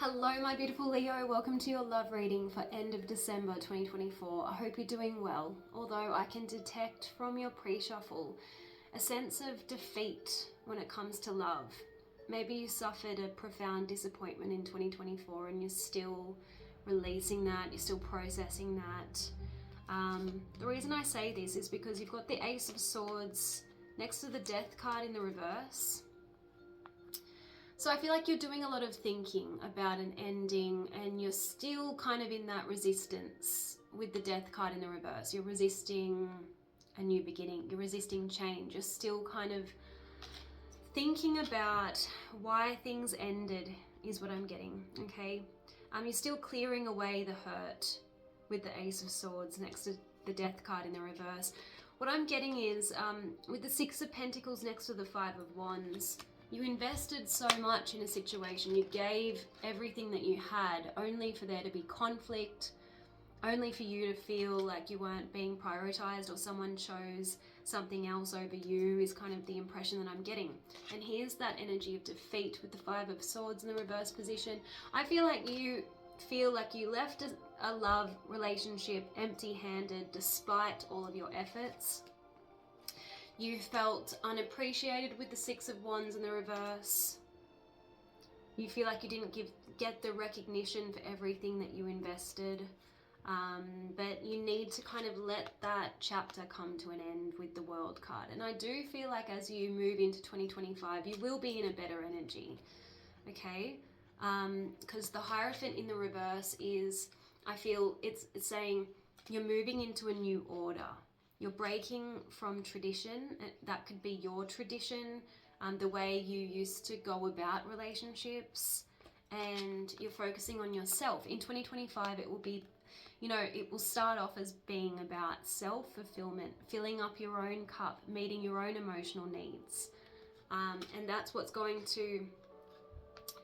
Hello my beautiful Leo, welcome to your love reading for end of December 2024. I hope you're doing well, although I can detect from your pre-shuffle a sense of defeat when it comes to love. Maybe you suffered a profound disappointment in 2024 and you're still releasing that, you're still processing that. The reason I say this is because you've got the Ace of Swords next to the Death card in the reverse. So I feel like you're doing a lot of thinking about an ending and you're still kind of in that resistance with the Death card in the reverse. You're resisting a new beginning. You're resisting change. You're still kind of thinking about why things ended is what I'm getting, okay? You're still clearing away the hurt with the Ace of Swords next to the Death card in the reverse. What I'm getting is with the Six of Pentacles next to the Five of Wands, you invested so much in a situation, you gave everything that you had, only for there to be conflict, only for you to feel like you weren't being prioritized or someone chose something else over you is kind of the impression that I'm getting. And here's that energy of defeat with the Five of Swords in the reverse position. I feel like you left a love relationship empty-handed despite all of your efforts. You felt unappreciated with the Six of Wands in the reverse. You feel like you didn't get the recognition for everything that you invested. But you need to kind of let that chapter come to an end with the World card. And I do feel like as you move into 2025, you will be in a better energy, okay? Because the Hierophant in the reverse is, I feel it's saying you're moving into a new order. You're breaking from tradition. That could be your tradition, the way you used to go about relationships, and you're focusing on yourself. In 2025, it will be, it will start off as being about self-fulfillment, filling up your own cup, meeting your own emotional needs. And that's what's going to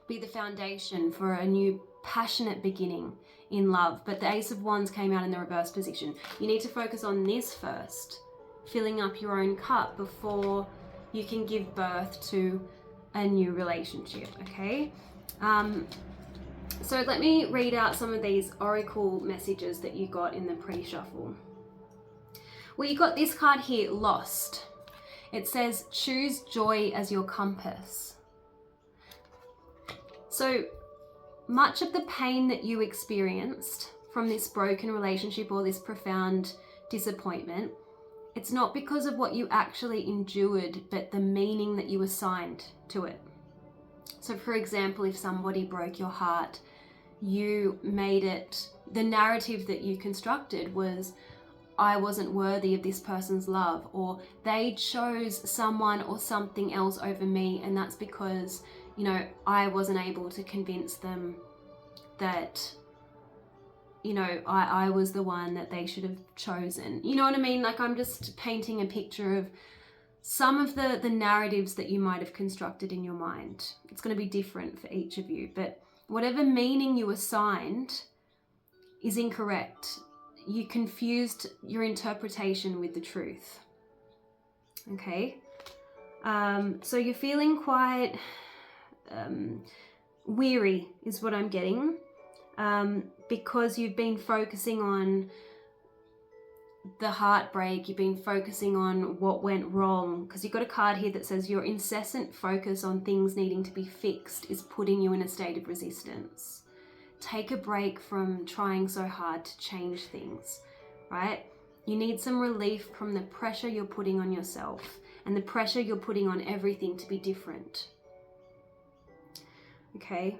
be the foundation for a new passionate beginning in love. But the Ace of Wands came out in the reverse position. You need to focus on this first, filling up your own cup before you can give birth to a new relationship, okay? So let me read out some of these oracle messages that you got in the pre-shuffle. Well, you got this card here, Lost. It says, choose joy as your compass. So much of the pain that you experienced from this broken relationship or this profound disappointment, it's not because of what you actually endured, but the meaning that you assigned to it. So for example, if somebody broke your heart, you made it, the narrative that you constructed was, I wasn't worthy of this person's love, or they chose someone or something else over me, and that's because I wasn't able to convince them that, I was the one that they should have chosen. You know what I mean? Like, I'm just painting a picture of some of the narratives that you might have constructed in your mind. It's going to be different for each of you, but whatever meaning you assigned is incorrect. You confused your interpretation with the truth. Okay? So you're feeling quite weary is what I'm getting, because you've been focusing on the heartbreak, you've been focusing on what went wrong, because you've got a card here that says your incessant focus on things needing to be fixed is putting you in a state of resistance. Take a break from trying so hard to change things, right? You need some relief from the pressure you're putting on yourself and the pressure you're putting on everything to be different. Okay,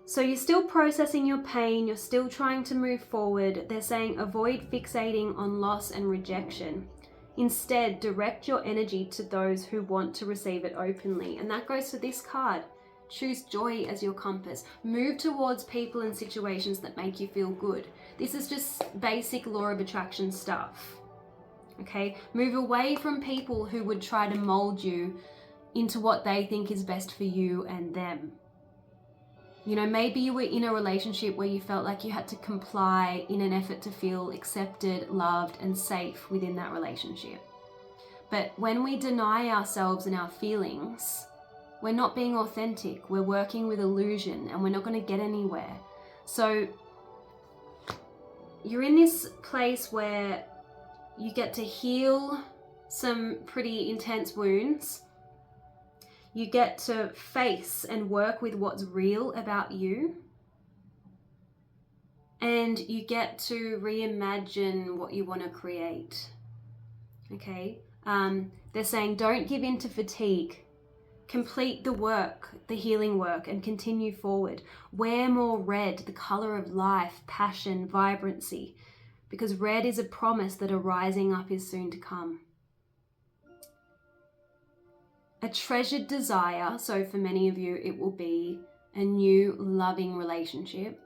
so you're still processing your pain, you're still trying to move forward. They're saying avoid fixating on loss and rejection. Instead, direct your energy to those who want to receive it openly. And that goes to this card. Choose joy as your compass. Move towards people and situations that make you feel good. This is just basic law of attraction stuff. Okay, move away from people who would try to mold you into what they think is best for you and them. Maybe you were in a relationship where you felt like you had to comply in an effort to feel accepted, loved, and safe within that relationship. But when we deny ourselves and our feelings, we're not being authentic. We're working with illusion and we're not going to get anywhere. So you're in this place where you get to heal some pretty intense wounds. You get to face and work with what's real about you. And you get to reimagine what you want to create. Okay? They're saying don't give in to fatigue. Complete the work, the healing work, and continue forward. Wear more red, the color of life, passion, vibrancy, because red is a promise that a rising up is soon to come. A treasured desire, so for many of you it will be a new loving relationship,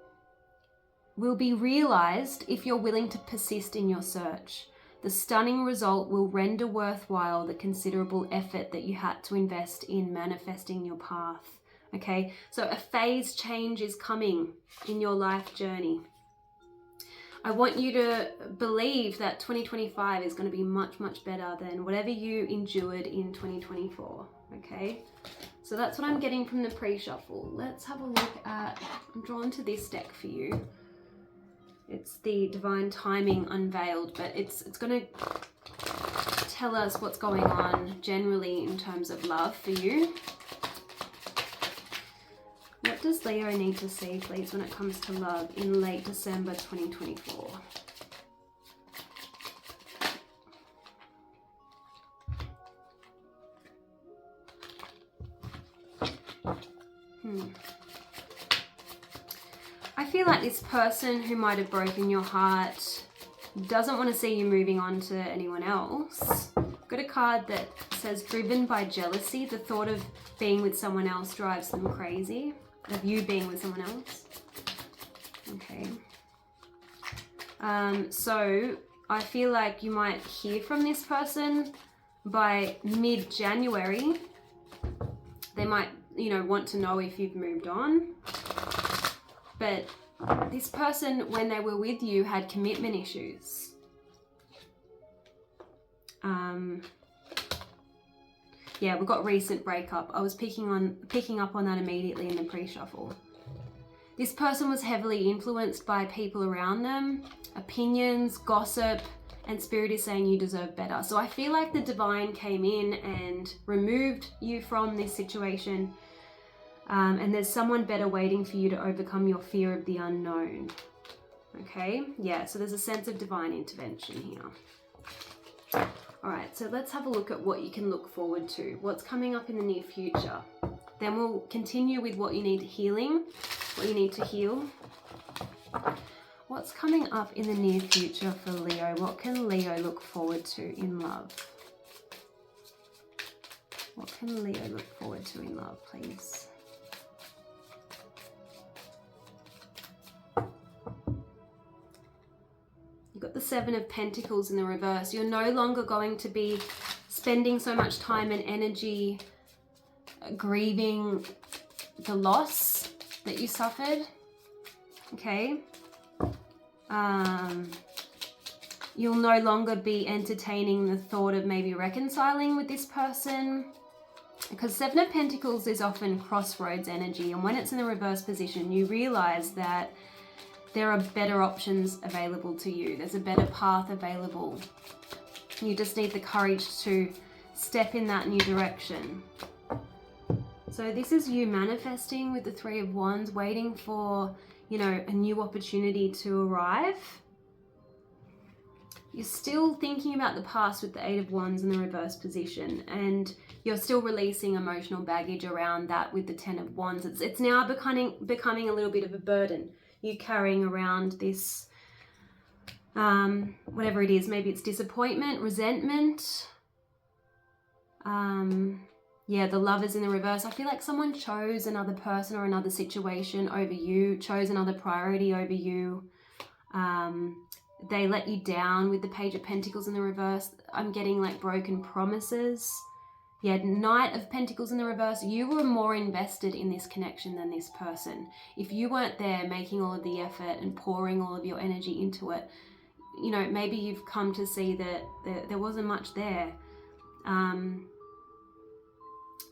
will be realized if you're willing to persist in your search. The stunning result will render worthwhile the considerable effort that you had to invest in manifesting your path. Okay, so a phase change is coming in your life journey. I want you to believe that 2025 is going to be much, much better than whatever you endured in 2024. Okay, so that's what I'm getting from the pre-shuffle. Let's have a look at, I'm drawn to this deck for you. It's the Divine Timing Unveiled, but it's going to tell us what's going on generally in terms of love for you. What does Leo need to see, please, when it comes to love in late December 2024? I feel like this person who might have broken your heart doesn't want to see you moving on to anyone else. I've got a card that says driven by jealousy. The thought of being with someone else drives them crazy. Of you being with someone else. Okay. So I feel like you might hear from this person by mid-January. They might, want to know if you've moved on. But this person, when they were with you, had commitment issues. Yeah, we've got recent breakup. I was picking up on that immediately in the pre-shuffle. This person was heavily influenced by people around them, opinions, gossip, and spirit is saying you deserve better. So I feel like the divine came in and removed you from this situation. And there's someone better waiting for you to overcome your fear of the unknown. Okay, yeah, so there's a sense of divine intervention here. All right, so let's have a look at what you can look forward to. What's coming up in the near future. Then we'll continue with what you need to heal. What's coming up in the near future for Leo? What can Leo look forward to in love? What can Leo look forward to in love, please? You've got the Seven of Pentacles in the reverse. You're no longer going to be spending so much time and energy grieving the loss that you suffered. Okay. You'll no longer be entertaining the thought of maybe reconciling with this person, because Seven of Pentacles is often crossroads energy, and when it's in the reverse position, you realize that there are better options available to you. There's a better path available. You just need the courage to step in that new direction. So this is you manifesting with the Three of Wands, waiting for, a new opportunity to arrive. You're still thinking about the past with the Eight of Wands in the reverse position, and you're still releasing emotional baggage around that with the Ten of Wands. It's now becoming a little bit of a burden. You carrying around this, whatever it is, maybe it's disappointment, resentment. Yeah, the Lovers in the reverse. I feel like someone chose another person or another situation over you, chose another priority over you. They let you down with the Page of Pentacles in the reverse. I'm getting like broken promises. Yeah, Knight of Pentacles in the reverse. You were more invested in this connection than this person. If you weren't there making all of the effort and pouring all of your energy into it, maybe you've come to see that there wasn't much there.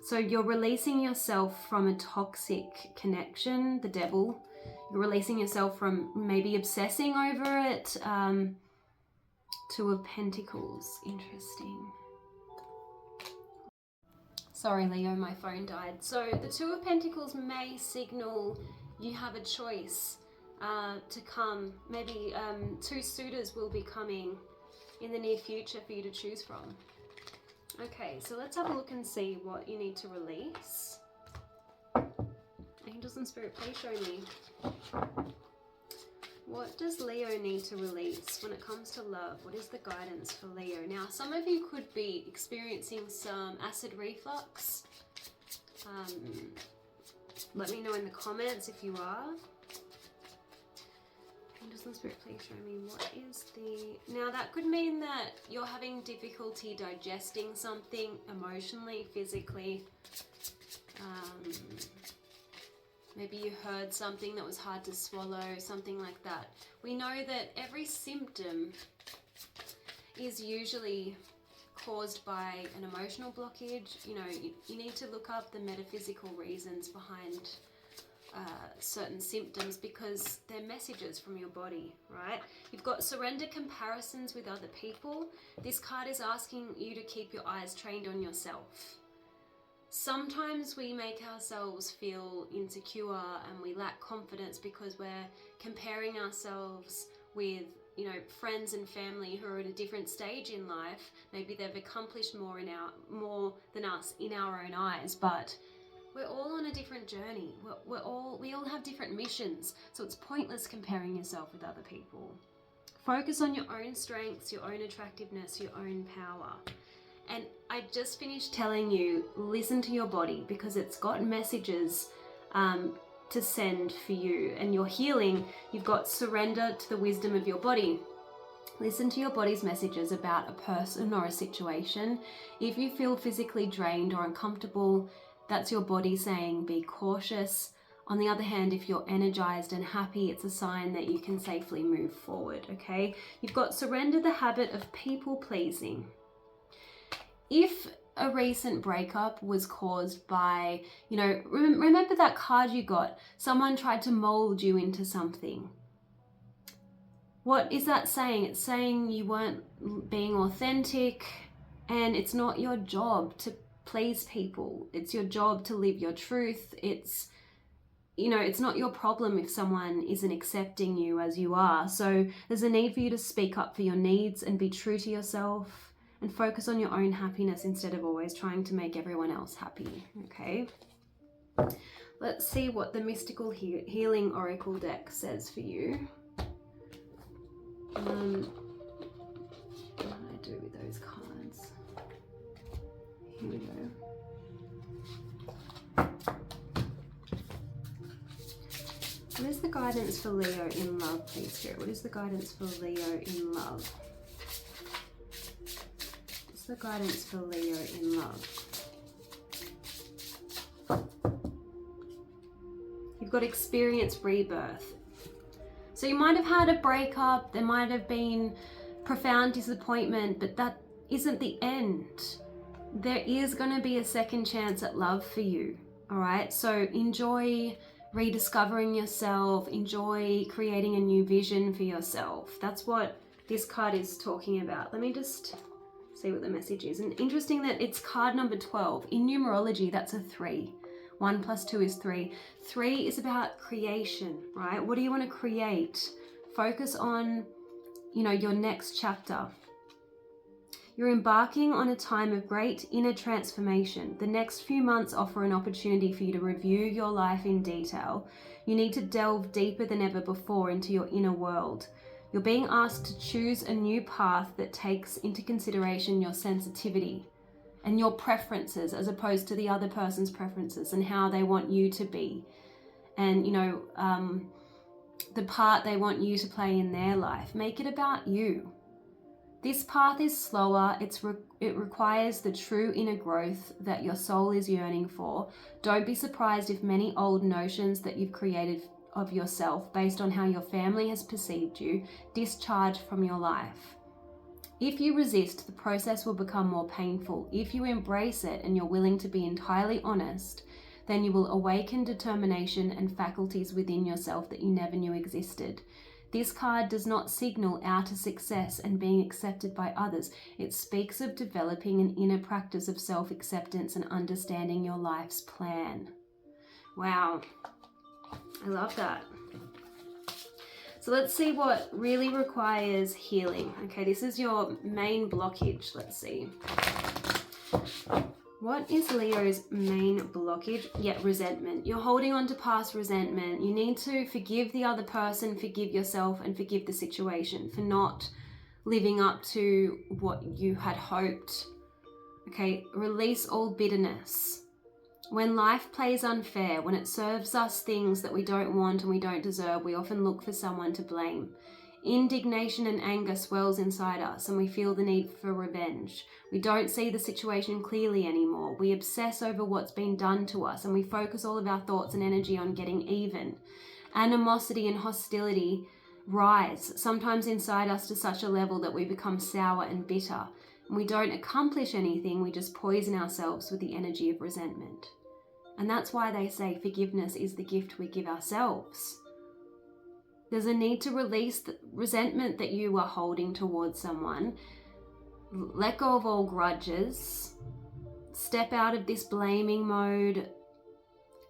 So you're releasing yourself from a toxic connection, the devil. You're releasing yourself from maybe obsessing over it. Two of Pentacles, interesting. Sorry, Leo, my phone died. So the Two of Pentacles may signal you have a choice to come. Maybe two suitors will be coming in the near future for you to choose from. Okay, so let's have a look and see what you need to release. Angels and Spirit, please show me. What does Leo need to release when it comes to love? What is the guidance for Leo? Now, some of you could be experiencing some acid reflux. Let me know in the comments if you are. Angels and Spirit, please show me what is the... Now, that could mean that you're having difficulty digesting something emotionally, physically. Maybe you heard something that was hard to swallow, something like that. We know that every symptom is usually caused by an emotional blockage. You know, you need to look up the metaphysical reasons behind certain symptoms because they're messages from your body, right? You've got surrender comparisons with other people. This card is asking you to keep your eyes trained on yourself. Sometimes we make ourselves feel insecure and we lack confidence because we're comparing ourselves with, you know, friends and family who are at a different stage in life. Maybe they've accomplished more than us in our own eyes, but we're all on a different journey. We all have different missions, so it's pointless comparing yourself with other people. Focus on your own strengths, your own attractiveness, your own power. And I just finished telling you, listen to your body because it's got messages to send for you. And your healing, you've got surrender to the wisdom of your body. Listen to your body's messages about a person or a situation. If you feel physically drained or uncomfortable, that's your body saying be cautious. On the other hand, if you're energized and happy, it's a sign that you can safely move forward, okay? You've got surrender the habit of people pleasing. If a recent breakup was caused by, you know, remember that card you got? Someone tried to mold you into something. What is that saying? It's saying you weren't being authentic and it's not your job to please people. It's your job to live your truth. It's, you know, it's not your problem if someone isn't accepting you as you are. So there's a need for you to speak up for your needs and be true to yourself. And focus on your own happiness instead of always trying to make everyone else happy, okay? Let's see what the Mystical Healing Oracle deck says for you. What do I do with those cards? Here we go. What is the guidance for Leo in love, please, Spirit? What is the guidance for Leo in love? The guidance for Leo in love. You've got experienced rebirth. So you might have had a breakup, there might have been profound disappointment, but that isn't the end. There is going to be a second chance at love for you, all right? So enjoy rediscovering yourself, enjoy creating a new vision for yourself. That's what this card is talking about. Let me just see what the message is. And interesting that it's card number 12. In numerology, that's a 3. 1 plus 2 is 3. 3 is about creation, right? What do you want to create? Focus on, you know, your next chapter. You're embarking on a time of great inner transformation. The next few months offer an opportunity for you to review your life in detail. You need to delve deeper than ever before into your inner world. You're being asked to choose a new path that takes into consideration your sensitivity and your preferences as opposed to the other person's preferences and how they want you to be. And, you know, the part they want you to play in their life. Make it about you. This path is slower. It requires the true inner growth that your soul is yearning for. Don't be surprised if many old notions that you've created of yourself based on how your family has perceived you discharge from your life. If you resist, the process will become more painful. If you embrace it and you're willing to be entirely honest, then you will awaken determination and faculties within yourself that you never knew existed. This card does not signal outer success and being accepted by others. It speaks of developing an inner practice of self-acceptance and understanding your life's plan. Wow, I love that. So let's see what really requires healing. Okay, this is your main blockage. Let's see. What is Leo's main blockage? Yeah, resentment. You're holding on to past resentment. You need to forgive the other person, forgive yourself, and forgive the situation for not living up to what you had hoped. Okay, release all bitterness. When life plays unfair, when it serves us things that we don't want and we don't deserve, we often look for someone to blame. Indignation and anger swells inside us and we feel the need for revenge. We don't see the situation clearly anymore. We obsess over what's been done to us and we focus all of our thoughts and energy on getting even. Animosity and hostility rise, sometimes inside us to such a level that we become sour and bitter. And we don't accomplish anything, we just poison ourselves with the energy of resentment. And that's why they say forgiveness is the gift we give ourselves. There's a need to release the resentment that you are holding towards someone. Let go of all grudges. Step out of this blaming mode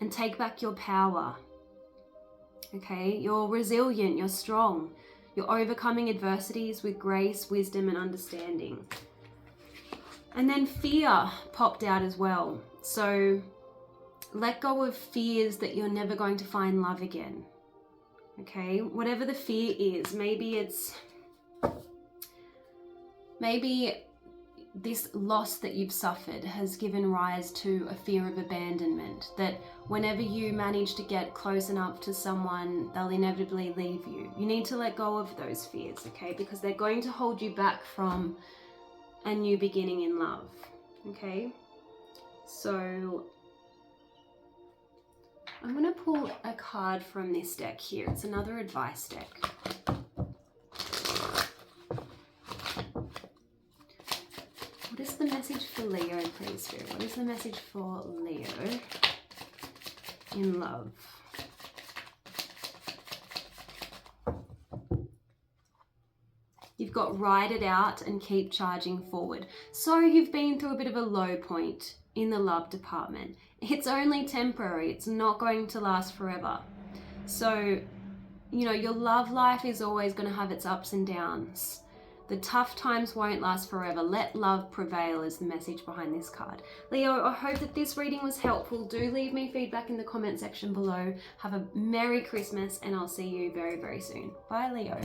and take back your power. Okay, you're resilient, you're strong. You're overcoming adversities with grace, wisdom, and understanding. And then fear popped out as well. So let go of fears that you're never going to find love again. Okay, whatever the fear is, maybe this loss that you've suffered has given rise to a fear of abandonment, that whenever you manage to get close enough to someone, they'll inevitably leave you. You need to let go of those fears, okay, because they're going to hold you back from a new beginning in love, okay? So I'm going to pull a card from this deck here. It's another advice deck. What is the message for Leo, please, Spirit? What is the message for Leo in love? You've got ride it out and keep charging forward. So you've been through a bit of a low point in the love department. It's only temporary. It's not going to last forever. So, you know, your love life is always going to have its ups and downs. The tough times won't last forever. Let love prevail is the message behind this card. Leo, I hope that this reading was helpful. Do leave me feedback in the comment section below. Have a Merry Christmas and I'll see you very, very soon. Bye, Leo.